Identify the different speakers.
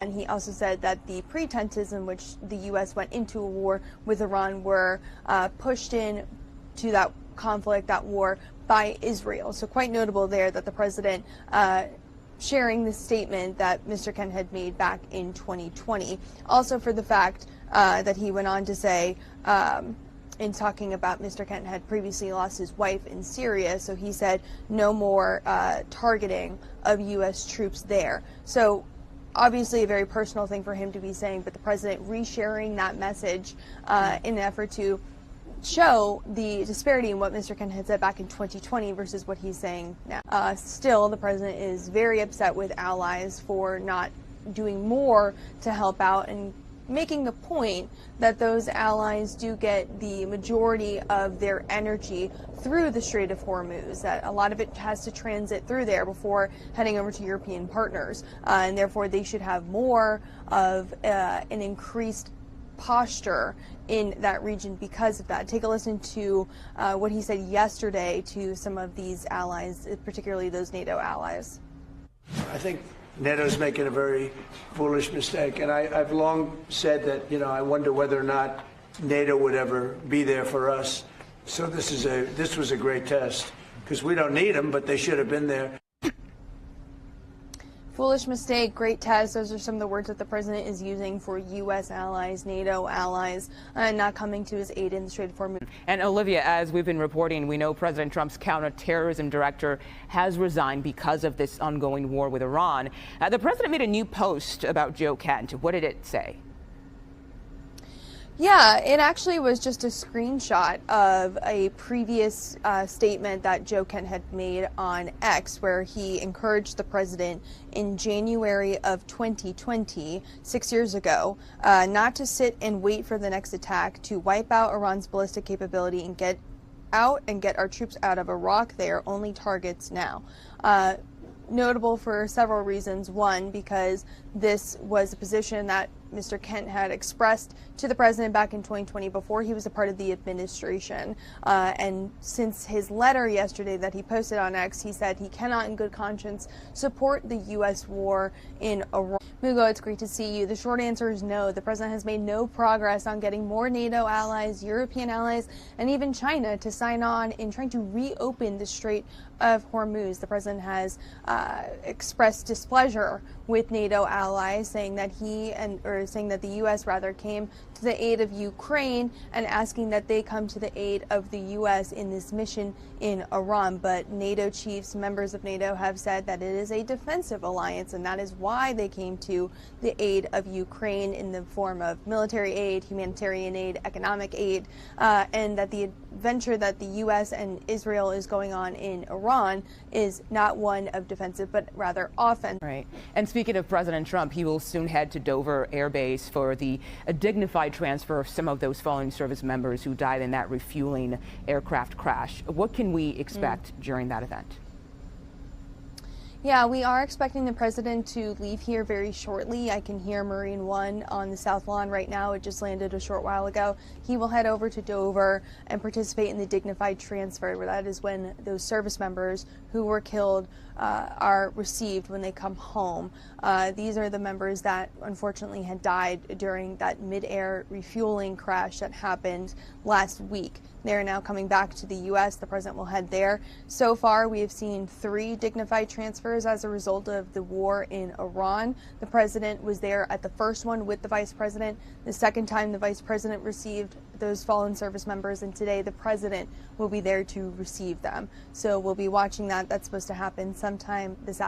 Speaker 1: And he also said that the pretenses in which the U.S. went into a war with Iran were pushed in to that conflict, that war, by Israel. So quite notable there that the president sharing the statement that Mr. Kent had made back in 2020. Also for the fact that he went on to say, in talking about Mr. Kent had previously lost his wife in Syria, so he said no more targeting of U.S. troops there. So obviously a very personal thing for him to be saying, but the president resharing that message in an effort to show the disparity in what Mr. Kent had said back in 2020 versus what he's saying now. Still, the president is very upset with allies for not doing more to help out, and making the point that those allies do get the majority of their energy through the Strait of Hormuz, that a lot of it has to transit through there before heading over to European partners, and therefore they should have more of an increased posture in that region because of that. Take a listen to what he said yesterday to some of these allies, particularly those NATO allies.
Speaker 2: I think NATO's making a very foolish mistake, and I've long said that, I wonder whether or not NATO would ever be there for us. So this was a great test, because we don't need them, but they should have been there.
Speaker 1: Foolish mistake, great test. Those are some of the words that the president is using for U.S. allies, NATO allies, not coming to his aid in the Strait of Hormuz.
Speaker 3: And Olivia, as we've been reporting, we know President Trump's counterterrorism director has resigned because of this ongoing war with Iran. The president made a new post about Joe Kent. What did it say?
Speaker 1: Yeah, it actually was just a screenshot of a previous statement that Joe Kent had made on X, where he encouraged the president in January of 2020, 6 years ago, not to sit and wait for the next attack, to wipe out Iran's ballistic capability and get out and get our troops out of Iraq. They are only targets now. Notable for several reasons. One, because this was a position that Mr. Kent had expressed to the president back in 2020 before he was a part of the administration. And since his letter yesterday that he posted on X, he said he cannot in good conscience support the U.S. war in Iran. Mugo, it's great to see you. The short answer is no. The president has made no progress on getting more NATO allies, European allies, and even China to sign on in trying to reopen the Strait of Hormuz. The president has expressed displeasure with NATO allies, saying that saying that the U.S. rather came to the aid of Ukraine and asking that they come to the aid of the U.S. in this mission in Iran. But NATO chiefs, members of NATO, have said that it is a defensive alliance, and that is why they came to the aid of Ukraine in the form of military aid, humanitarian aid, economic aid, and that the adventure that the U.S. and Israel is going on in Iran is not one of defensive, but rather offensive.
Speaker 3: Right. And speaking of President Trump, he will soon head to Dover Air Base for the dignified transfer of some of those fallen service members who died in that refueling aircraft crash. What can we expect during that event?
Speaker 1: Yeah, we are expecting the president to leave here very shortly. I can hear Marine One on the South Lawn right now. It just landed a short while ago. He will head over to Dover and participate in the dignified transfer, where that is when those service members who were killed are received when they come home. These are the members that unfortunately had died during that mid-air refueling crash that happened last week. They are now coming back to the U.S. The president will head there. So far, we have seen 3 dignified transfers as a result of the war in Iran. The president was there at the first one with the vice president. The second time, the vice president received those fallen service members, and today the president will be there to receive them. So we'll be watching that. That's supposed to happen sometime this afternoon.